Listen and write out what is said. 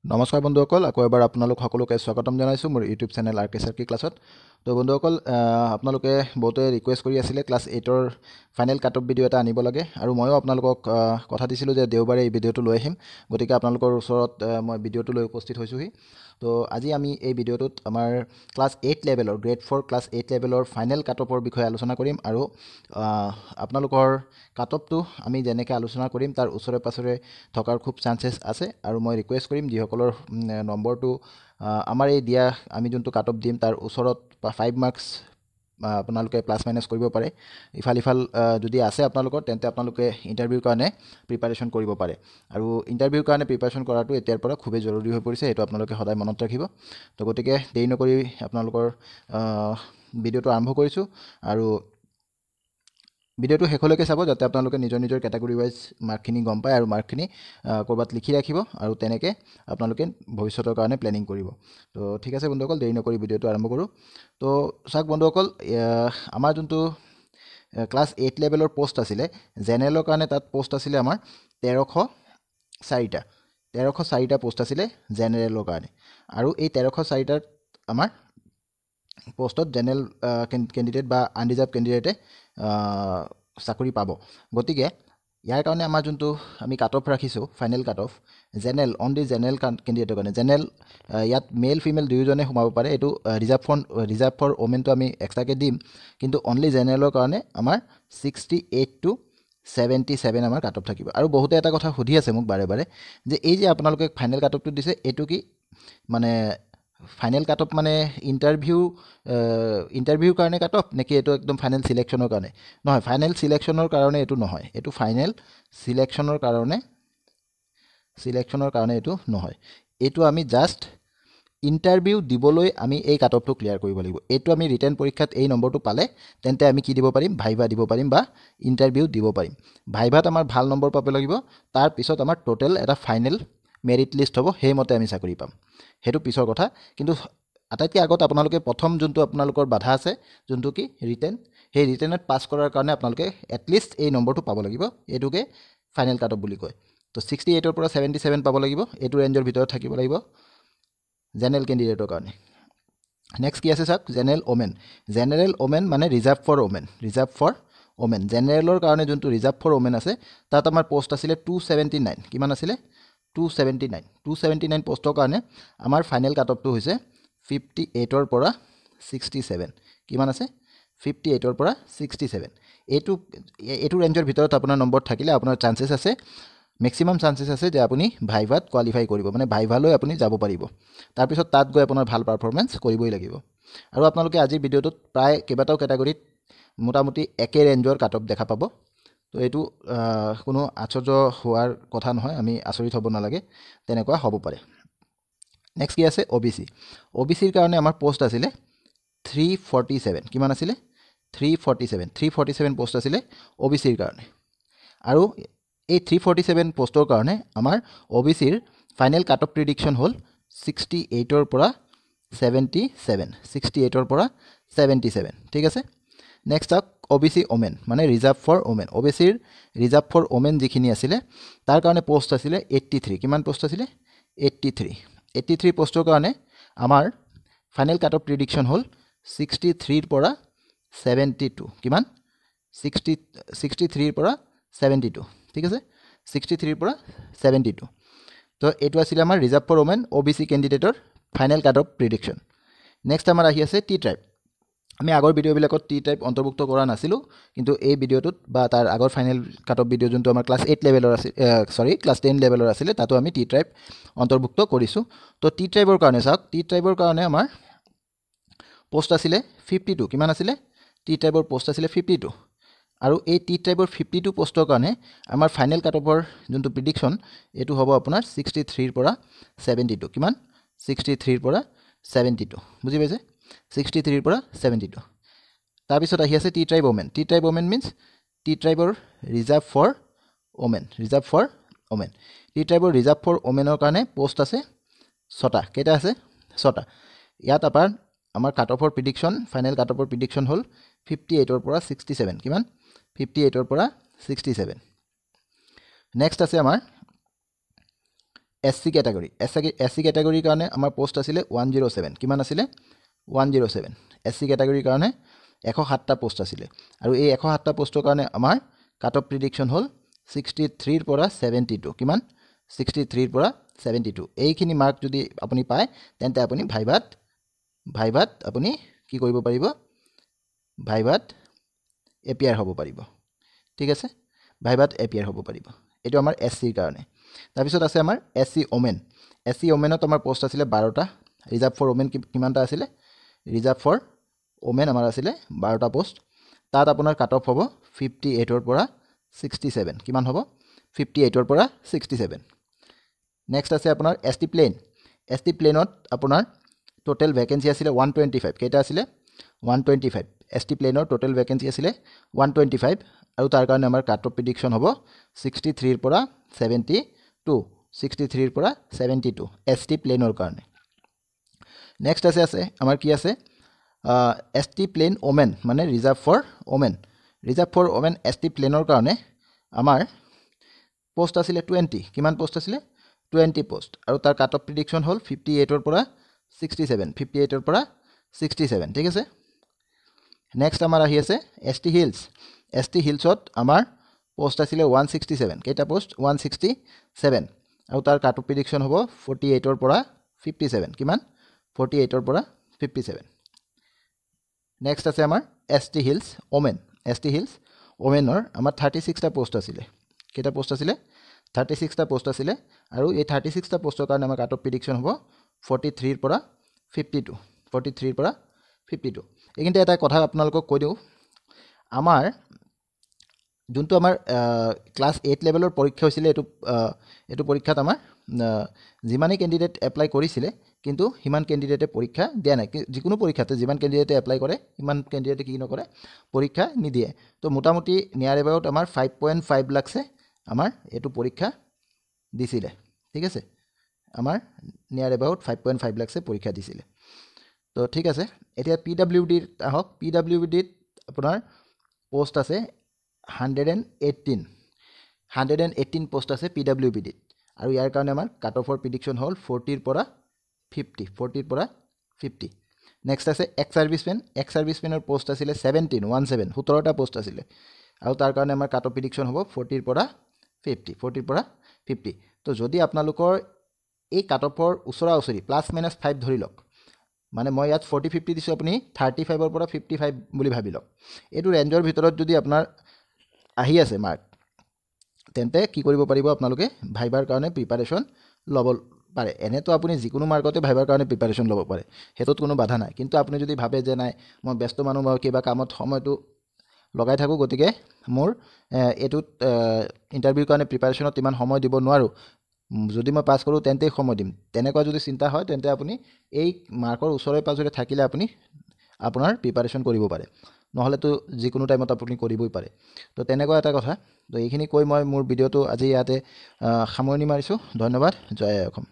নমস্কাৰ বন্ধুসকল, আকৌ এবাৰ আপোনালোক সকলোকে স্বাগতম জনাইছোঁ মোৰ ইউটিউব চেনেল আৰ কে চাৰ্কি ক্লাছত। তো বন্ধুসকল, আপোনালোকে বহুতে ৰিকুৱেষ্ট কৰি আছিলে ক্লাছ 8ৰ ফাইনেল কাট অফ ভিডিঅ' এটা আনিব লাগে, আৰু ময়ো আপোনালোকক কথা দিছিলোঁ যে দেওবাৰে এই ভিডিঅ'টো লৈ আহিম। গতিকে আপোনালোকৰ ওচৰত মই ভিডিঅ'টো লৈ উপস্থিত হৈছোঁহি। তো আজি আমি এই ভিডিঅ'টোত আমাৰ ক্লাছ 8 লেভেলৰ গ্ৰেড 4 ক্লাছ 8 লেভেলৰ ফাইনেল কাট অফৰ বিষয়ে আলোচনা কৰিম, আৰু আপোনালোকৰ কাট অফটো আমি যেনেকৈ আলোচনা কৰিম তাৰ ওচৰে পাছৰে থকাৰ খুব চান্সেছ আছে। আৰু মই ৰিকুৱেষ্ট কৰিম যিসকলৰ নম্বৰটো আমাৰ এই দিয়া আমি যোনটো কাট অফ দিম তাৰ ওচৰত 5 মাৰ্কছ আপোনালোকে প্লাছ মাইনাছ কৰিব পাৰে। ইফাল যদি আছে আপোনালোকৰ, তেন্তে আপোনালোকে ইণ্টাৰভিউৰ কাৰণে প্ৰিপাৰেশ্যন কৰিব পাৰে। আৰু ইণ্টাৰভিউৰ কাৰণে প্ৰিপাৰেশ্যন কৰাটো এতিয়াৰ পৰা খুবেই জৰুৰী হৈ পৰিছে, সেইটো আপোনালোকে সদায় মনত ৰাখিব। তো গতিকে দেৰি নকৰি আপোনালোকৰ ভিডিঅ'টো আৰম্ভ কৰিছোঁ, আৰু ভিডিঅ'টো শেষলৈকে চাব যাতে আপোনালোকে নিজৰ কেটাগৰী ৱাইজ মাৰ্কখিনি গম পায় আৰু মাৰ্কখিনি ক'ৰবাত লিখি ৰাখিব, আৰু তেনেকৈ আপোনালোকে ভৱিষ্যতৰ কাৰণে প্লেনিং কৰিব। তো ঠিক আছে বন্ধুসকল, দেৰি নকৰি ভিডিঅ'টো আৰম্ভ কৰোঁ। তো চাওক বন্ধুসকল, আমাৰ যোনটো ক্লাছ 8 লেভেলৰ পষ্ট আছিলে জেনেৰেলৰ কাৰণে, তাত পষ্ট আছিলে আমাৰ 1304টা পষ্ট আছিলে জেনেৰেলৰ কাৰণে। আৰু এই 1304টাত আমাৰ পোষ্টত জেনেৰেল কেণ্ডিডেট বা আনৰিজাৰ্ভ কেণ্ডিডেটে চাকৰি পাব। গতিকে ইয়াৰ কাৰণে আমাৰ যোনটো আমি কাট অফ ৰাখিছোঁ final cut off, general only general কেণ্ডিডেটৰ কাৰণে, জেনেৰেল ইয়াত মেল ফিমেল দুয়োজনে সোমাব পাৰে। এইটো ৰিজাৰ্ভ ফৰ ওমেনটো আমি এক্সট্ৰাকৈ দিম, কিন্তু অনলি জেনেৰেলৰ কাৰণে আমাৰ 68 to 77 আমাৰ কাট অফ থাকিব। আৰু বহুতে এটা কথা সুধি আছে মোক বাৰে বাৰে যে এই যে আপোনালোকে ফাইনেল কাট অফটো দিছে, এইটো কি মানে ফাইনেল কাট অফ মানে ইণ্টাৰভিউৰ কাৰণে কাট অফ নেকি, এইটো একদম ফাইনেল চিলেকশ্যনৰ কাৰণে? নহয়, ফাইনেল চিলেকশ্যনৰ কাৰণে এইটো নহয়, এইটো ফাইনেল চিলেকশ্যনৰ কাৰণে এইটো নহয়। এইটো আমি জাষ্ট ইণ্টাৰভিউ দিবলৈ আমি এই কাট অফটো ক্লিয়াৰ কৰিব লাগিব। এইটো আমি ৰিটেন পৰীক্ষাত এই নম্বৰটো পালে তেন্তে আমি কি দিব পাৰিম, ভাইভা দিব পাৰিম বা ইণ্টাৰভিউ দিব পাৰিম। ভাইভাত আমাৰ ভাল নম্বৰ পাব লাগিব, তাৰপিছত আমাৰ টোটেল এটা ফাইনেল মেৰিট লিষ্ট হ'ব, সেইমতে আমি চাকৰি পাম। সেইটো পিছৰ কথা, কিন্তু আটাইতকৈ আগত আপোনালোকে প্ৰথম যোনটো আপোনালোকৰ বাধা আছে, যোনটো কি ৰিটেন, সেই ৰিটেনত পাছ কৰাৰ কাৰণে আপোনালোকে এটলিষ্ট এই নম্বৰটো পাব লাগিব। এইটোকে ফাইনেল কাট অফ বুলি কয়। তো 68ৰ পৰা 77 পাব লাগিব, এইটো ৰেঞ্জৰ ভিতৰত থাকিব লাগিব জেনেৰেল কেণ্ডিডেটৰ কাৰণে। নেক্সট কি আছে চাওক, জেনেৰেল ওমেন মানে ৰিজাৰ্ভ ফৰ ওমেন। জেনেৰেলৰ কাৰণে যোনটো ৰিজাৰ্ভ ফৰ ওমেন আছে, তাত আমাৰ পষ্ট আছিলে 279। কিমান আছিলে? 279 পষ্টৰ কাৰণে আমাৰ ফাইনেল কাট অফটো হৈছে 58ৰ পৰা 67। কিমান আছে? 58ৰ পৰা 67। এইটো ৰেঞ্জৰ ভিতৰত আপোনাৰ নম্বৰ থাকিলে আপোনাৰ চান্সেছ আছে, মেক্সিমাম চান্সেছ আছে যে আপুনি ভাইভাত কোৱালিফাই কৰিব, মানে ভাইভালৈ আপুনি যাব পাৰিব। তাৰপিছত তাত গৈ আপোনাৰ ভাল পাৰফৰ্মেঞ্চ কৰিবই লাগিব। আৰু আপোনালোকে আজিৰ ভিডিঅ'টোত প্ৰায় কেইবাটাও কেটাগৰীত মোটামুটি একে ৰেঞ্জৰ কাট অফ দেখা পাব। তো এইটো কোনো আশ্চৰ্য হোৱাৰ কথা নহয়, আমি আচৰিত হ'ব নালাগে, তেনেকুৱা হ'ব পাৰে। নেক্সট কি আছে, OBCৰ কাৰণে আমাৰ পষ্ট আছিলে 347। কিমান আছিলে? 347 পষ্ট আছিলে OBCৰ কাৰণে। আৰু এই 347 পষ্টৰ কাৰণে আমাৰ OBCৰ ফাইনেল কাট অফ প্ৰিডিকশ্যন হ'ল 68ৰ পৰা 77। ঠিক আছে। নেক্সট চাওক, OBC ওমেন মানে ৰিজাৰ্ভ ফৰ ওমেন। OBCৰ ৰিজাৰ্ভ ফৰ ওমেন যিখিনি আছিলে তাৰ কাৰণে পষ্ট আছিলে 83। কিমান পষ্ট আছিলে? 83 পষ্টৰ কাৰণে আমাৰ ফাইনেল কাট অফ প্ৰিডিকশ্যন হ'ল 63ৰ পৰা 72। কিমান? 63ৰ পৰা 72। ঠিক আছে, 63ৰ পৰা 72। তো এইটো আছিলে আমাৰ ৰিজাৰ্ভ ফৰ ওমেন OBC কেণ্ডিডেটৰ final cut off prediction. Next আমাৰ আহি আছে টি ট্ৰাইব। আমি আগৰ ভিডিঅ'বিলাকত টি ট্ৰাইব অন্তৰ্ভুক্ত কৰা নাছিলোঁ, কিন্তু এই ভিডিঅ'টোত বা তাৰ আগৰ ফাইনেল কাট অফ ভিডিঅ' যোনটো আমাৰ ক্লাছ 8 লেভেলৰ আছিল, ক্লাছ 10 লেভেলৰ আছিলে, তাতো আমি টি ট্ৰাইব অন্তৰ্ভুক্ত কৰিছোঁ। তো টি ট্ৰাইবৰ কাৰণে চাওক, টি ট্ৰাইবৰ কাৰণে আমাৰ পষ্ট আছিলে 52। কিমান আছিলে? টি ট্ৰাইবৰ পষ্ট আছিলে 52। আৰু এই টি ট্ৰাইবৰ 52 পষ্টৰ কাৰণে আমাৰ ফাইনেল কাট অফৰ যোনটো প্ৰিডিকশ্যন, এইটো হ'ব আপোনাৰ 63ৰ পৰা 72। কিমান? 63ৰ পৰা 72। বুজি পাইছে? 63ৰ পৰা 72। তাৰপিছত আহি আছে tea tribe women. Tea tribe women means tea ট্ৰাইবৰ ৰিজাৰ্ভ ফৰ ওমেন। টি ট্ৰাইবৰ ৰিজাৰ্ভ ফৰ ওমেনৰ কাৰণে পষ্ট আছে 6টা। কেইটা আছে? 6টা। ইয়াত আমাৰ কাট অফৰ প্ৰিডিকশ্যন, ফাইনেল কাট অফৰ প্ৰিডিকশ্যন হ'ল 58ৰ পৰা 67। কিমান? 58ৰ পৰা 67। নেক্সট আছে আমাৰ SC কেটেগৰী SC কেটেগৰীৰ কাৰণে আমাৰ পোষ্ট আছিলে 107 কিমান আছিলে 107 SC কেটেগৰীৰ কাৰণে 107টা পোষ্ট আছিলে আৰু এই 107টা পোষ্টৰ কাৰণে আমাৰ কাট অফ প্ৰিডিকশ্যন হ'ল 63 ৰ পৰা 72 কিমান 63 ৰ পৰা 72 এইখিনি মাৰ্ক যদি আপুনি পায় তেন্তে আপুনি ভাইভাত আপুনি কি কৰিব পাৰিব ভাইভাত এপিয়াৰ হ'ব পাৰিব ঠিক আছে ভাইভাত এপিয়াৰ হ'ব পাৰিব এইটো আমাৰ SCৰ কাৰণে তাৰপিছত আছে আমাৰ SC ওমেনত আমাৰ পোষ্ট আছিলে 12টা ৰিজাৰ্ভ ফৰ ওমেন কিমানটা আছিলে ৰিজাৰ্ভ ফৰ ওমেন আমাৰ আছিলে 12টা পোষ্ট তাত আপোনাৰ কাট অফ হ'ব 58 ৰ পৰা 67 কিমান হ'ব 58 ৰ পৰা 67 নেক্সট আছে আপোনাৰ ST প্লেনত আপোনাৰ টোটেল ভেকেন্সি আছিলে 125 কেইটা আছিলে 125 ST প্লেনৰ টোটেল ভেকেন্সি আছিলে 125 আৰু তাৰ কাৰণে আমাৰ কাট অফ প্ৰিডিকশ্যন হ'ব 63 ৰ পৰা 72 63 ৰ পৰা 72 ST প্লেনৰ কাৰণে নেক্সট আছে আমাৰ কি আছে ST প্লেন ওমেন মানে ৰিজাৰ্ভ ফৰ ওমেন ST প্লেনৰ কাৰণে আমাৰ পোষ্ট আছিলে 20 কিমান পোষ্ট আছিলে 20 পোষ্ট আৰু তাৰ কাট অফ প্ৰিডিকশ্যন হ'ল 58 ৰ পৰা 67 ৰ পৰা 67 ঠিক আছে নেক্সট আমাৰ আহি আছে ST হিলছত আমাৰ পোষ্ট আছিলে 167 কেইটা পোষ্ট 167 আৰু তাৰ কাট অফ প্ৰিডিকশ্যন হ'ব 48 ৰ পৰা 57 কিমান 48 ৰ পৰা 57 নেক্সট আছে আমাৰ ST হিলছ ওমেনৰ আমাৰ 36টা পোষ্ট আছিলে কেইটা পোষ্ট আছিলে 36টা পোষ্ট আছিলে আৰু এই 36টা পোষ্টৰ কাৰণে আমাৰ কাট অফ প্ৰিডিকশ্যন হ'ব 43 ৰ পৰা 52 এইখিনিতে এটা কথা আপোনালোকক কৈ দিওঁ আমাৰ যোনটো আমাৰ ক্লাছ 8 লেভেলৰ পৰীক্ষা হৈছিলে এইটো পৰীক্ষাত আমাৰ যিমানেই কেণ্ডিডেট এপ্লাই কৰিছিলে কিন্তু সিমান কেণ্ডিডেটে পৰীক্ষা দিয়া নাই যিকোনো পৰীক্ষাতে যিমান কেণ্ডিডেটে এপ্লাই কৰে সিমান কেণ্ডিডেটে কি নকৰে পৰীক্ষা নিদিয়ে তো মোটামুটি নিয়াৰ এবাউট আমাৰ 5.5 লাখছে আমাৰ এইটো পৰীক্ষা দিছিলে ঠিক আছে আমাৰ নিয়াৰ এবাউট 5.5 লাখছে পৰীক্ষা দিছিলে তো ঠিক আছে এতিয়া PWDত আহক PWDত আপোনাৰ পোষ্ট আছে 118 পোষ্ট আছে PWDত আৰু ইয়াৰ কাৰণে আমাৰ কাট অফৰ প্ৰিডিকশ্যন হ'ল 40 ৰ পৰা 50 নেক্সট আছে এক্স সাৰ্ভিসমেনৰ পোষ্ট আছিলে 17টা পোষ্ট আছিলে আৰু তাৰ কাৰণে আমাৰ কাট অফ প্ৰিডিকশ্যন হ'ব 40 ৰ পৰা 50 তো যদি আপোনালোকৰ এই কাট অফৰ ওচৰা ওচৰি প্লাছ মাইনাছ 5 ধৰি লওক মানে মই ইয়াত 40-50 দিছোঁ আপুনি 35 ৰ পৰা 55 বুলি ভাবি লওক এইটো ৰেঞ্জৰ ভিতৰত যদি আপোনাৰ আহি আছে মাৰ্ক তেন্তে কি কৰিব পাৰিব আপোনালোকে ভাইভাৰ কাৰণে প্ৰিপাৰেশ্যন ল'ব পাৰে এনেতো আপুনি যিকোনো মাৰ্কতে ভাইভাৰ কাৰণে প্ৰিপাৰেশ্যন ল'ব পাৰে হেতুত কোনো বাধা নাই কিন্তু আপুনি যদি ভাবে যে নাই মই ব্যস্ত মানুহ মই কিবা কামত সময়টো লগাই থাকোঁ গতিকে মোৰ এইটোত ইণ্টাৰভিউৰ কাৰণে প্ৰিপাৰেশ্যনত ইমান সময় দিব নোৱাৰোঁ যদি মই পাছ কৰোঁ তেন্তেই সময় দিম তেনেকুৱা যদি চিন্তা হয় তেন্তে আপুনি এই মাৰ্কৰ ওচৰে পাজৰে থাকিলে আপুনি আপোনাৰ প্ৰিপাৰেশ্যন কৰিব পাৰে নহ'লেতো যিকোনো টাইমত আপুনি কৰিবই পাৰে তো তেনেকুৱা এটা কথা তো এইখিনি কৈ মই মোৰ ভিডিঅ'টো আজি ইয়াতে সামৰণি মাৰিছোঁ ধন্যবাদ জয় অসম